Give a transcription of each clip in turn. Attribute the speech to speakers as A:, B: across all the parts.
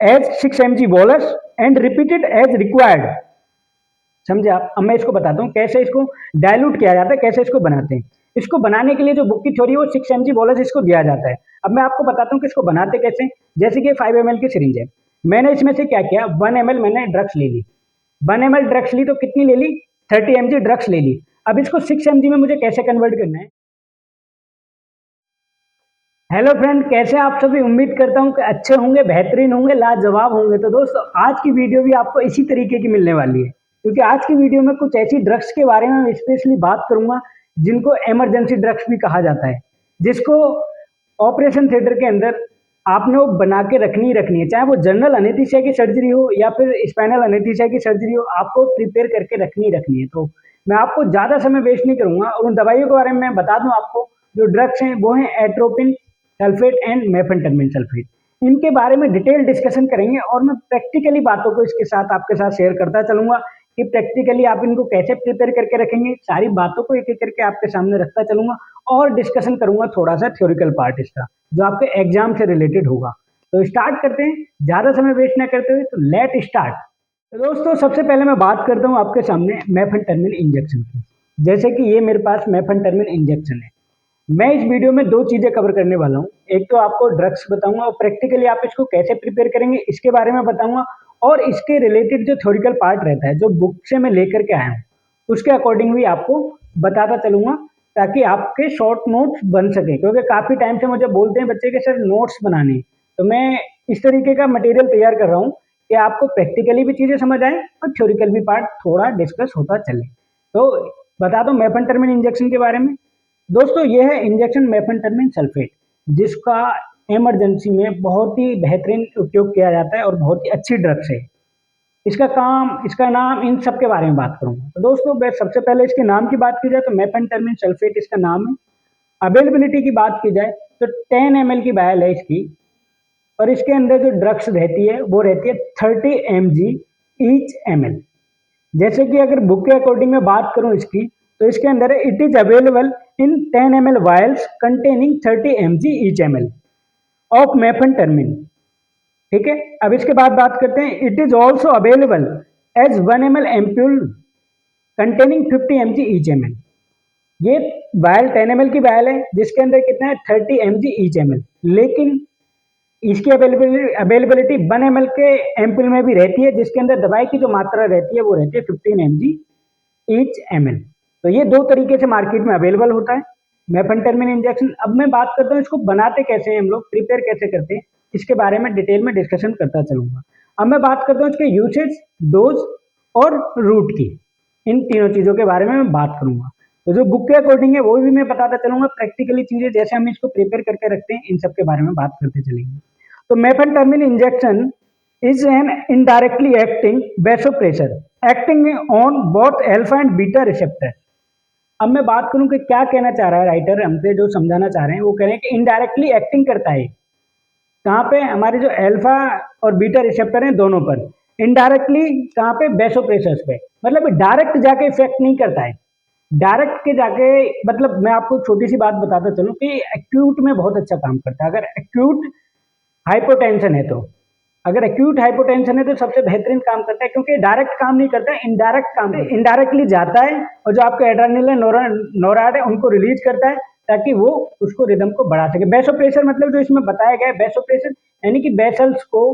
A: As 6 mg bolus and repeated as required. समझे आप? अब मैं इसको बताता हूँ कैसे इसको डायल्यूट किया जाता है, कैसे इसको बनाते हैं। इसको बनाने के लिए जो बुक की थ्योरी है वो 6 mg बोलस इसको दिया जाता है। अब मैं आपको बताता हूँ कि इसको बनाते कैसे। जैसे कि 5 ml की सिरिंज है, मैंने इसमें से क्या किया, 1 ml मैंने ड्रग्स ले ली। 1 ml ड्रग्स ली तो कितनी ले ली, 30 mg ड्रग्स ले ली। अब इसको 6 mg में मुझे कैसे कन्वर्ट करना है। हेलो फ्रेंड, कैसे आप सभी? उम्मीद करता हूँ कि अच्छे होंगे, बेहतरीन होंगे, लाजवाब होंगे। तो दोस्तों, आज की वीडियो भी आपको इसी तरीके की मिलने वाली है, क्योंकि आज की वीडियो में कुछ ऐसी ड्रग्स के बारे में स्पेशली बात करूंगा जिनको इमरजेंसी ड्रग्स भी कहा जाता है, जिसको ऑपरेशन थिएटर के अंदर आपने वो बना के रखनी है। चाहे वो जनरल अनेस्थीसिया की सर्जरी हो या फिर स्पाइनल अनेस्थीसिया की सर्जरी हो, आपको प्रिपेयर करके रखनी है। तो मैं आपको ज़्यादा समय वेस्ट नहीं करूंगा और उन दवाइयों के बारे में मैं बता दूं आपको। जो ड्रग्स हैं वो हैं एट्रोपिन सल्फेट एंड मेफेंटामिन सल्फेट। इनके बारे में डिटेल डिस्कशन करेंगे और मैं प्रैक्टिकली बातों को इसके साथ आपके साथ शेयर करता चलूंगा कि प्रैक्टिकली आप इनको कैसे प्रिपेयर करके रखेंगे। सारी बातों को एक एक करके आपके सामने रखता चलूंगा और डिस्कशन करूंगा थोड़ा सा थ्योरिकल पार्ट इसका, जो आपके एग्जाम से रिलेटेड होगा। तो स्टार्ट करते हैं, ज़्यादा समय वेस्ट ना करते हुए। तो लेट स्टार्ट। तो दोस्तों, सबसे पहले मैं बात करता हूँ आपके सामने मेफेंटामिन इंजेक्शन की। जैसे कि ये मेरे पास मेफेंटामिन इंजेक्शन है। मैं इस वीडियो में दो चीज़ें कवर करने वाला हूँ। एक तो आपको ड्रग्स बताऊंगा और प्रैक्टिकली आप इसको कैसे प्रिपेयर करेंगे इसके बारे में बताऊंगा, और इसके रिलेटेड जो थ्योरिकल पार्ट रहता है, जो बुक से मैं लेकर के आया हूँ, उसके अकॉर्डिंग भी आपको बताता चलूंगा, ताकि आपके शॉर्ट नोट्स बन सके। क्योंकि काफ़ी टाइम से मुझे बोलते हैं बच्चे के सर नोट्स बनाने हैं, तो मैं इस तरीके का मटेरियल तैयार कर रहा हूँ कि आपको प्रैक्टिकली भी चीज़ें समझ आए और थ्योरिकल भी पार्ट थोड़ा डिस्कस होता चले। तो बता दो मेफेंटामिन इंजेक्शन के बारे में। दोस्तों, ये है इंजेक्शन मेफेंटामिन सल्फेट, जिसका इमरजेंसी में बहुत ही बेहतरीन उपयोग किया जाता है और बहुत ही अच्छी ड्रग्स है। इसका काम, इसका नाम, इन सब के बारे में बात करूंगा। तो दोस्तों, मैं सबसे पहले इसके नाम की बात की जाए तो मेफेंटामिन सल्फेट इसका नाम है। अवेलेबिलिटी की बात की जाए तो 10 ml की वायल है इसकी, और इसके अंदर जो ड्रग्स रहती है वो रहती है 30 mg ईच ml। जैसे कि अगर बुक के अकॉर्डिंग में बात करूं इसकी, तो इसके अंदर है it is available in 10 ml vials containing 30 mg each ml of mephentermine. ठीक है, अब इसके बाद बात करते हैं, it is also available as 1 ml ampoule containing 50 mg each ml। ये वायल 10 ml की वायल है जिसके अंदर कितना है, 30 mg ईच ml। लेकिन इसकी अवेलेबिलिटी 1 ml के एम्पुल में भी रहती है, जिसके अंदर दवाई की जो मात्रा रहती है वो रहती है 15 mg ईच ml। तो ये दो तरीके से मार्केट में अवेलेबल होता है मेफेंटामिन इंजेक्शन। अब मैं बात करता हूँ इसको बनाते कैसे हैं, हम लोग प्रिपेयर कैसे करते हैं, इसके बारे में डिटेल में डिस्कशन करता चलूंगा। अब मैं बात करता हूँ इसके यूसेज, डोज और रूट की। इन तीनों चीज़ों के बारे में मैं बात करूंगा। तो जो बुक के अकॉर्डिंग है वो भी मैं बताता चलूंगा, प्रैक्टिकली चीज़ें जैसे हम इसको प्रिपेयर करके रखते हैं इन सब के बारे में बात करते चलेंगे। तो मेफेंटामिन injection is an indirectly acting vasopressor acting on both alpha and beta receptor। अब मैं बात करूं कि क्या कहना चाह रहा है राइटर हमसे, जो समझाना चाह रहे हैं वो कह रहे हैं कि इनडायरेक्टली एक्टिंग करता है। कहाँ पे? हमारे जो अल्फा और बीटा रिसेप्टर हैं दोनों पर। इनडायरेक्टली कहाँ पे? वेसोप्रेसर्स पे। मतलब डायरेक्ट जाके इफेक्ट नहीं करता है। डायरेक्ट के जाके, मतलब मैं आपको छोटी सी बात बताता चलूं कि एक्यूट में बहुत अच्छा काम करता है। अगर एक्यूट हाइपोटेंशन है तो, अगर एक्यूट हाइपोटेंशन है तो सबसे बेहतरीन काम करता है, क्योंकि डायरेक्ट काम नहीं करता है, इनडायरेक्ट काम करता है। इनडायरेक्टली जाता है और जो आपके एड्रेनल है, नोराड है, उनको रिलीज करता है ताकि वो उसको रिदम को बढ़ा सके। बेसोप्रेशर मतलब जो इसमें बताया गया है, बेसोप्रेशर यानी कि बेसल्स को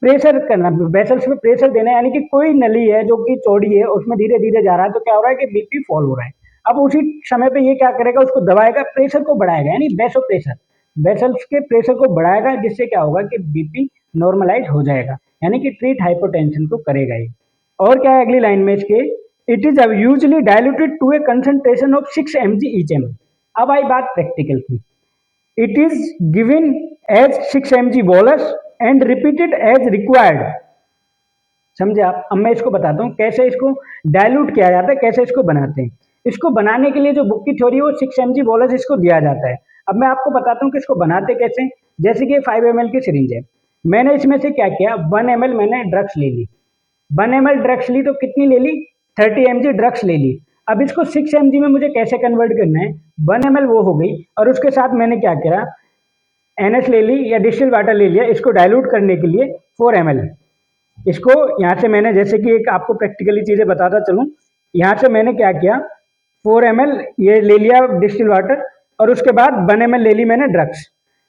A: प्रेशर करना, बेसल्स में प्रेशर देना, यानी कि कोई नली है जो कि चौड़ी है उसमें धीरे धीरे जा रहा है तो क्या हो रहा है कि बीपी फॉल हो रहा है। अब उसी समय पे ये क्या करेगा, उसको दबाएगा, प्रेशर को बढ़ाएगा, यानी बेसोप्रेशर वेसल्स के प्रेशर को बढ़ाएगा, जिससे क्या होगा कि बीपी नॉर्मलाइज हो जाएगा, यानी कि ट्रीट हाइपोटेंशन को करेगा ये। और क्या है अगली लाइन में इसके, it is usually diluted to a concentration of 6 mg each ml। अब आई बात प्रैक्टिकल की। It is given as 6 mg bolus and repeated as required. समझे आप? अब मैं इसको बताता हूँ कैसे इसको डायल्यूट किया जाता है, कैसे इसको बनाते हैं। इसको बनाने के लिए जो बुक की थ्योरी है वो 6 mg बोलस इसको दिया जाता है। अब मैं आपको बताता हूँ कि इसको बनाते कैसे। जैसे कि 5 ml की सिरिंज है, मैंने इसमें से क्या किया, 1 ml मैंने ड्रग्स ले ली। 1 ml ड्रग्स ली तो कितनी ले ली, 30 mg ड्रग्स ले ली। अब इसको 6 mg में मुझे कैसे कन्वर्ट करना है, 1 ml वो हो गई और उसके साथ मैंने क्या किया, NH ले ली या डिस्टिल वाटर ले लिया, इसको डाइल्यूट करने के लिए 4 ml। इसको यहाँ से मैंने, जैसे कि एक आपको प्रैक्टिकली चीज़ें बताता चलूँ, यहाँ से मैंने क्या किया, 4 ml ये ले लिया डिस्टिल वाटर, और उसके बाद 1 ml ले ली मैंने ड्रग्स।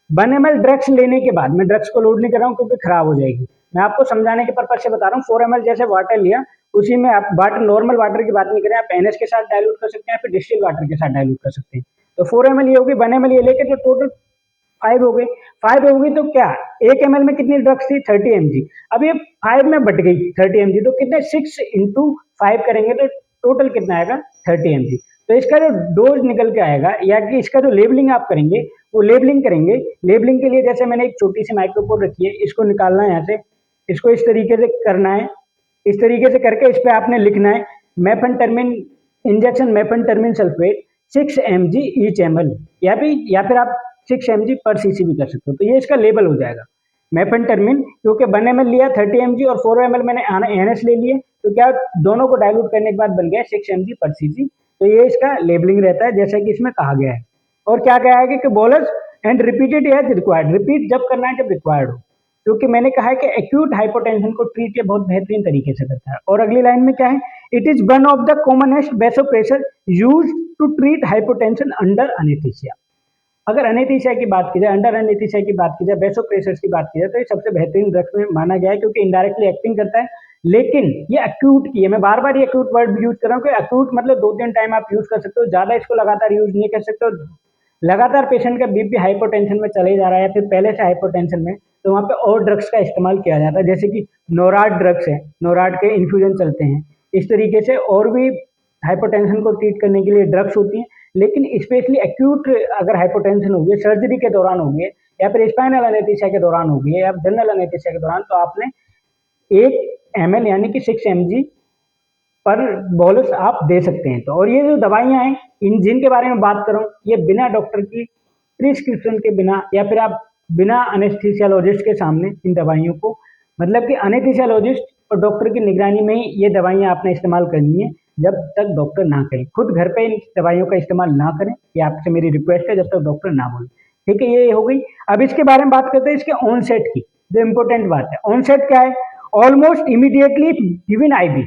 A: 1 ml ड्रग्स लेने के बाद, मैं ड्रग्स को लोड नहीं कर रहा हूँ क्योंकि खराब हो जाएगी, मैं आपको समझाने के पर्पज से बता रहा हूँ। 4 ml जैसे वाटर लिया, उसी में आप वाटर, नॉर्मल वाटर की बात नहीं करें, आप NH के साथ डाइल्यूट कर सकते हैं, फिर डिस्टिल वाटर के साथ डाइल्यूट कर सकते हैं। तो 4 ml ये होगी, 1 ml ये लेके तो टोटल 5 हो गई। 5 होगी तो क्या, 1 ml में कितनी ड्रग्स थी, 30 mg। अब ये 5 में बट गई 30 mg, तो कितने 6 इंटू 5 करेंगे तो टोटल कितना आएगा, 30 mg। तो इसका जो डोज निकल के आएगा, या कि इसका जो लेबलिंग आप करेंगे, वो लेबलिंग करेंगे। लेबलिंग के लिए जैसे मैंने एक छोटी सी माइक्रोपोर रखी है, इसको निकालना है यहाँ से, इसको इस तरीके से करना है, इस तरीके से करके इस पे आपने लिखना है mephentermine injection, mephentermine sulphate 6 mg each ml, या फिर आप 6 mg पर cc भी कर सकते हो। तो ये इसका लेबल हो जाएगा मेफेंटरमिन, क्योंकि 1 ml लिया 30 mg और 4 ml मैंने NH ले लिए, तो क्या दोनों को डाइल्यूट करने के बाद बन गया 6 mg पर cc। तो ये इसका लेबलिंग रहता है, जैसा कि इसमें कहा गया है। और क्या कहा है कि bolus and repeated as required, repeat जब करना है जब रिक्वायर्ड हो, क्योंकि मैंने कहा है कि एक्यूट हाइपोटेंशन को ट्रीट ये बहुत बेहतरीन तरीके से करता है। और अगली लाइन में क्या है, it is one of the commonest vasopressor used to treat hypotension under anaesthesia. अगर एनेस्थीसिया की बात की जाए, अंडर एनेस्थीसिया की बात की जाए, वेसोप्रेशर्स की बात की जाए, तो ये सबसे बेहतरीन ड्रग्स में माना गया है, क्योंकि इनडायरेक्टली एक्टिंग करता है। लेकिन ये एक्यूट की है, मैं बार बार ये एक्यूट वर्ड यूज कर रहा हूँ कि एक्यूट मतलब 2-3 टाइम आप यूज कर सकते हो, ज्यादा इसको लगातार यूज नहीं कर सकते हो। लगातार पेशेंट का बीपी हाइपोटेंशन में चले जा रहा है, या फिर पहले से हाइपोटेंशन में, तो वहाँ पे और ड्रग्स का इस्तेमाल किया जाता है, जैसे कि नोराड ड्रग्स है, नोराड के इन्फ्यूजन चलते हैं। इस तरीके से और भी हाइपोटेंशन को ट्रीट करने के लिए ड्रग्स होती हैं। लेकिन स्पेशली एक्यूट अगर हाइपोटेंशन होगी, सर्जरी के दौरान होगी, या फिर स्पाइनल एनेस्थीसिया के दौरान होगी, या जनरल एनेस्थीसिया के दौरान, तो आपने 1 ml यानी कि 6 mg पर बोलस आप दे सकते हैं। तो और ये जो दवाइयाँ हैं, इन जिनके बारे में बात कर रहा हूँ, ये बिना डॉक्टर की प्रिस्क्रिप्शन के बिना, या फिर आप बिना अनेस्थीसियोलॉजिस्ट के सामने इन दवाइयों को, मतलब कि अनेस्थीसियोलॉजिस्ट और डॉक्टर की निगरानी में ही ये दवाइयाँ आपने इस्तेमाल करनी है, जब तक डॉक्टर ना कहे। खुद घर पे इन दवाइयों का इस्तेमाल ना करें, ये आपसे मेरी रिक्वेस्ट है, जब तक डॉक्टर ना बोले। ठीक है, ये हो गई। अब इसके बारे में बात करते हैं इसके ऑनसेट की, जो इम्पोर्टेंट बात है। ऑनसेट क्या है, almost immediately given IV,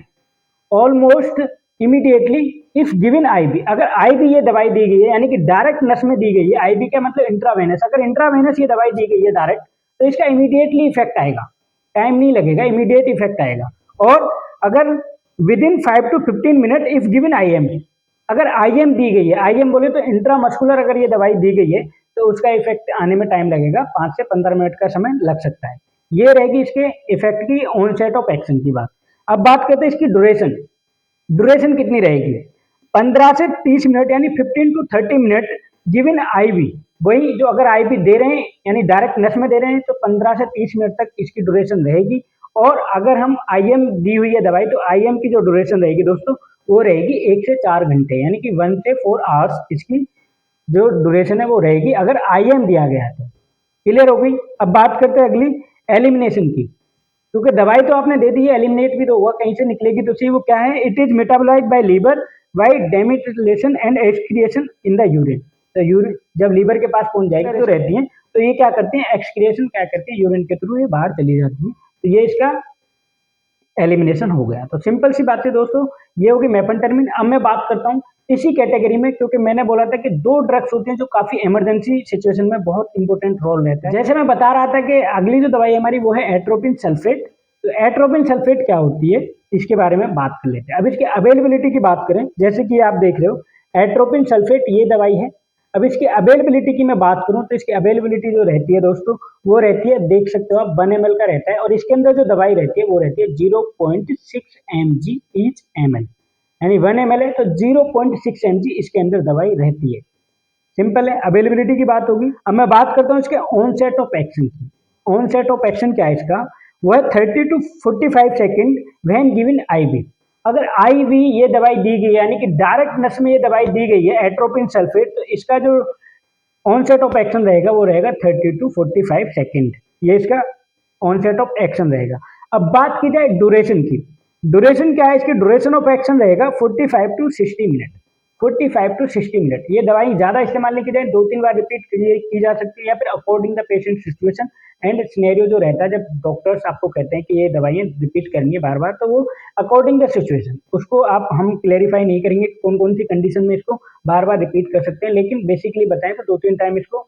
A: almost immediately if given IV. अगर आईवी ये दवाई दी गई है, यानी कि डायरेक्ट नस में दी गई है, आईवी का मतलब इंट्रावेनस, अगर इंट्रावेनस ये दवाई दी गई है डायरेक्ट, तो इसका इमीडिएटली इफेक्ट आएगा, टाइम नहीं लगेगा, इमीडिएट इफेक्ट आएगा। और अगर with in 5 to 15 minute if given IM, अगर IM दी गई है, IM बोले तो इंट्रामस्कुलर अगर ये दवाई दी गई है, तो उसका इफेक्ट आने में टाइम लगेगा, 5 से 15 मिनट का समय लग सकता है। ये रहेगी इसके इफेक्ट की, ऑनसेट ऑफ एक्शन की बात। अब बात करते हैं इसकी ड्यूरेशन। ड्यूरेशन कितनी रहेगी, 15 से 30 मिनट, यानी 15 to 30 मिनट गिवन आईवी। वही जो अगर आईवी दे रहे हैं, यानी डायरेक्ट नस में दे रहे हैं, तो 15 से 30 मिनट तक इसकी ड्यूरेशन रहेगी। और अगर हम IM दी हुई है दवाई, तो IM की जो ड्यूरेशन रहेगी दोस्तों, वो रहेगी 1 से 4 घंटे, यानी कि 1 से 4 आवर्स इसकी जो ड्यूरेशन है वो रहेगी, अगर IM दिया गया है तो। क्लियर हो गई। अब बात करते हैं अगली एलिमिनेशन की, क्योंकि दवाई तो आपने दे दी है, एलिमिनेट भी तो हुआ, कहीं से निकलेगी तो सही। वो क्या है, it is metabolised by liver by demethylation and excretion in the urine. तो यूरिन जब लीवर के पास पहुंच जाएगी तो रहती है, तो ये क्या करती है, एक्सक्रिएशन क्या करती है, यूरिन के थ्रू ये बाहर चली जाती है। तो ये इसका एलिमिनेशन हो गया। तो सिंपल सी बात है दोस्तों, ये होगी मेफेंटरमिन। अब मैं बात करता हूँ इसी कैटेगरी में, क्योंकि मैंने बोला था कि 2 ड्रग्स होते हैं जो काफी इमरजेंसी सिचुएशन में बहुत इंपॉर्टेंट रोल रहता है। जैसे मैं बता रहा था कि अगली जो दवाई हमारी वो है एट्रोपिन सल्फेट। तो एट्रोपिन सल्फेट क्या होती है, इसके बारे में बात कर लेते हैं। अब इसकी अवेलेबिलिटी की बात करें, जैसे कि आप देख रहे हो एट्रोपिन सल्फेट ये दवाई है। अब इसकी अवेलेबिलिटी की मैं बात करूं, तो इसकी अवेलेबिलिटी जो रहती है दोस्तों, वो रहती है, देख सकते हो आप, 1 ml का रहता है, और इसके अंदर जो दवाई रहती है वो रहती है 0.6 mg ईच ml, यानी 1 ml है तो 0.6 mg इसके अंदर दवाई रहती है। सिंपल है, अवेलेबिलिटी की बात होगी। अब मैं बात करता हूँ इसके ऑनसेट ऑफ एक्शन की। ऑनसेट ऑफ एक्शन क्या है इसका, वो है 30 to 45 second when given IV। अगर IV ये दवाई दी गई, यानी कि डायरेक्ट नस में ये दवाई दी गई है एट्रोपिन सल्फेट, तो इसका जो ऑनसेट ऑफ एक्शन रहेगा वो रहेगा 30 to 45 सेकेंड। ये इसका ऑनसेट ऑफ एक्शन रहेगा। अब बात की जाए ड्यूरेशन की, ड्यूरेशन क्या है इसकी, ड्यूरेशन ऑफ एक्शन रहेगा 45 to 60 मिनट। 45 to 60 minute. ये दवाई ज़्यादा इस्तेमाल नहीं की जाए, 2-3 बार रिपीट की जा सकती है, या फिर according the patient situation and scenario जो रहता है, जब डॉक्टर्स आपको कहते हैं कि ये दवाइयाँ रिपीट करनी है बार बार, तो वो अकॉर्डिंग द सिचुएशन उसको आप हम क्लेरिफाई नहीं करेंगे कौन कौन सी कंडीशन में इसको बार बार रिपीट कर सकते हैं, लेकिन बेसिकली बताएं तो 2-3 टाइम इसको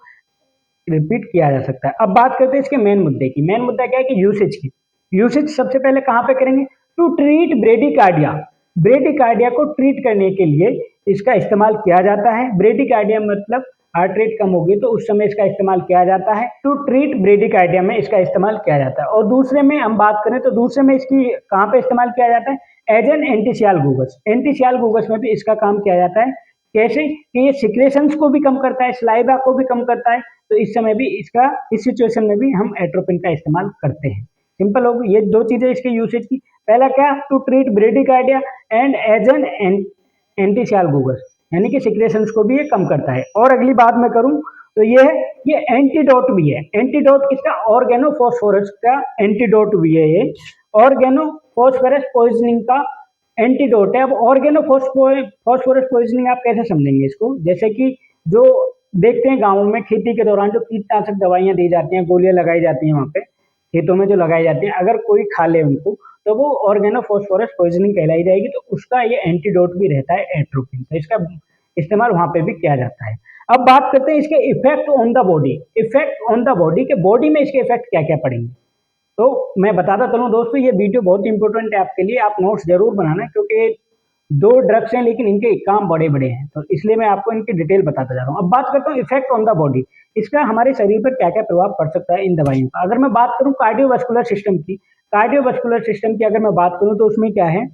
A: रिपीट किया जा सकता है। अब बात करते हैं इसके मेन मुद्दे की। मेन मुद्दा क्या है कि यूसेज की। यूसेज सबसे पहले कहाँ पे करेंगे? To treat bradycardia. ब्रेडिकार्डिया को ट्रीट करने के लिए इसका इस्तेमाल किया जाता है। ब्रेडिकार्डिया मतलब हार्ट रेट कम होगी तो उस समय इसका इस्तेमाल किया जाता है। टू ट्रीट ब्रेडिकार्डिया में इसका इस्तेमाल किया जाता है। और दूसरे में हम बात करें तो दूसरे में इसकी कहाँ पे इस्तेमाल किया जाता है? As an एंटीसियालगूगस। एंटीसियालगूगस में भी इसका काम किया जाता है। कैसे कि ये सिक्रेशंस को भी कम करता है, स्लाइवा को भी कम करता है, तो इस समय भी इसका, इस सिचुएशन में भी हम एट्रोपिन का इस्तेमाल करते हैं। सिंपल होगी ये दो चीजें इसके यूसेज की। पहला क्या? To treat bradycardia and as an antisialagogues, यानी कि सिक्रेशंस को भी ये कम करता है। और अगली बात मैं करूं तो ये है, ये एंटीडोट भी है। एंटीडोट किसका? ऑर्गेनोफॉस्फोरस का एंटीडोट भी है ये। ऑर्गेनोफॉस्फोरस पॉइजनिंग का एंटीडोट है। अब ऑर्गेनोफॉस्फोरस पॉइजनिंग आप कैसे समझेंगे इसको? जैसे कि जो देखते हैं गाँवों में खेती के दौरान जो कीटनाशक दवाइयाँ दी जाती हैं, गोलियां लगाई जाती हैं, वहाँ पे खेतों में जो लगाई जाती हैं, अगर कोई खा ले उनको तो वो ऑर्गेनोफॉस्फोरस पॉइजनिंग कहलाई जाएगी। तो उसका ये एंटीडोट भी रहता है एट्रोपिन, तो इसका इस्तेमाल वहाँ पे भी किया जाता है। अब बात करते हैं इसके effect on the body. Effect on the body के बॉडी में इसके इफेक्ट क्या क्या पड़ेंगे, तो मैं बताता चलूँ दोस्तों, ये वीडियो बहुत इंपॉर्टेंट है आपके लिए। आप नोट्स जरूर बनाना, क्योंकि दो ड्रग्स हैं लेकिन इनके काम बड़े बड़े हैं, तो इसलिए मैं आपको इनकी डिटेल बताता जा रहा हूँ। अब बात करता हूँ इफेक्ट ऑन द बॉडी, इसका हमारे शरीर पर क्या क्या प्रभाव पड़ सकता है इन दवाइयों का। अगर मैं बात करूँ कार्डियोवास्कुलर सिस्टम की, कार्डियोवास्कुलर सिस्टम की अगर मैं बात करूँ तो उसमें क्या है,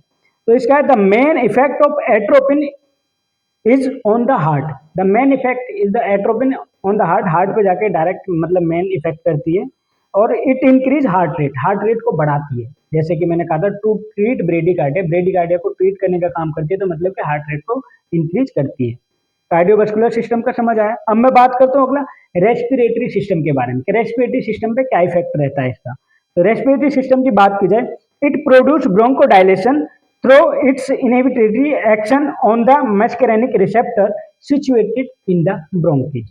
A: तो इसका है the main effect of atropine is on the heart. The main effect is the atropine on the heart. Heart पे जाके डायरेक्ट मतलब मेन इफेक्ट करती है। और इट इंक्रीज हार्ट रेट को बढ़ाती है। जैसे कि मैंने कहा था टू ट्रीट ब्रेडिकार्डिया, ब्रेडिकार्डिया को ट्रीट करने का काम करती है, तो मतलब कि हार्ट रेट को इंक्रीज करती है। कार्डियोवास्कुलर सिस्टम का समझ आया। अब मैं बात करता हूँ अगला रेस्पिरेटरी सिस्टम के बारे में। रेस्पिरेटरी सिस्टम पे क्या इफेक्ट रहता है इसका, तो रेस्पिरेटरी सिस्टम की बात की जाए, it produce bronchodilation through its inhibitory action on the muscarinic receptor situated in the bronchi.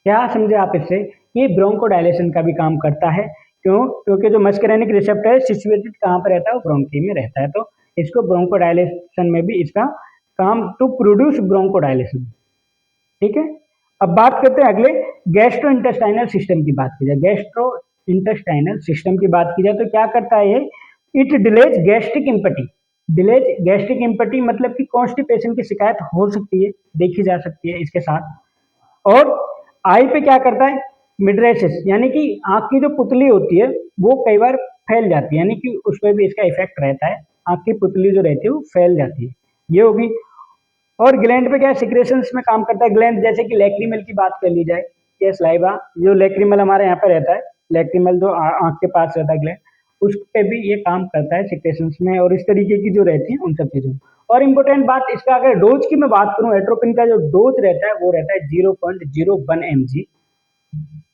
A: क्या समझे आप इससे? ये ब्रोंकोडायलेशन का भी काम करता है। क्यों? क्योंकि जो मस्करेनिक रिसेप्टर है सिचुएटेड कहाँ पर रहता है? वो ब्रोंकी में रहता है, तो इसको ब्रोंकोडायलेशन में भी इसका काम, टू प्रोड्यूस ब्रोंकोडायलेशन। ठीक है। अब बात करते हैं अगले गैस्ट्रो इंटेस्टाइनल सिस्टम की बात की जाए। गैस्ट्रो इंटेस्टाइनल सिस्टम की बात की जाए तो क्या करता है ये? It delays gastric empty. Delays gastric empty मतलब कि कॉन्स्टिपेशन की शिकायत हो सकती है, देखी जा सकती है इसके साथ। और आई पे क्या करता है? मिड्रेसिस, यानी कि आंख की जो पुतली होती है वो कई बार फैल जाती है, यानी कि उस पर भी इसका इफेक्ट रहता है। आंख की पुतली जो रहती है वो फैल जाती है, ये होगी। और ग्लैंड पे क्या है? सिक्रेशंस में काम करता है। ग्लैंड जैसे कि लैक्रिमल की बात कर ली जाए, ये स्लाइवा, जो लैक्रिमल हमारे यहाँ पे रहता है, लैक्रिमल जो आंख के पास रहता है ग्लैंड, उस पे भी ये काम करता है सिक्रेशंस में, और इस तरीके की जो रहती है उन सब चीजों में। और इम्पोर्टेंट बात, इसका अगर डोज की मैं बात करूं, एट्रोपिन का जो डोज रहता है वो रहता है 0.01 mg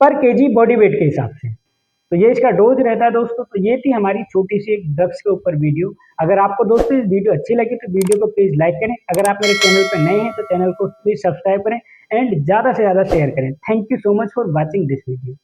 A: पर केजी बॉडी वेट के हिसाब से। तो ये इसका डोज रहता है दोस्तों। तो ये थी हमारी छोटी सी एक ड्रग्स के ऊपर वीडियो। अगर आपको दोस्तों इस वीडियो अच्छी लगी तो वीडियो को प्लीज लाइक करें। अगर आप मेरे चैनल पर नए हैं तो चैनल को प्लीज सब्सक्राइब करें एंड ज्यादा से ज्यादा शेयर करें। Thank you so much for watching this video.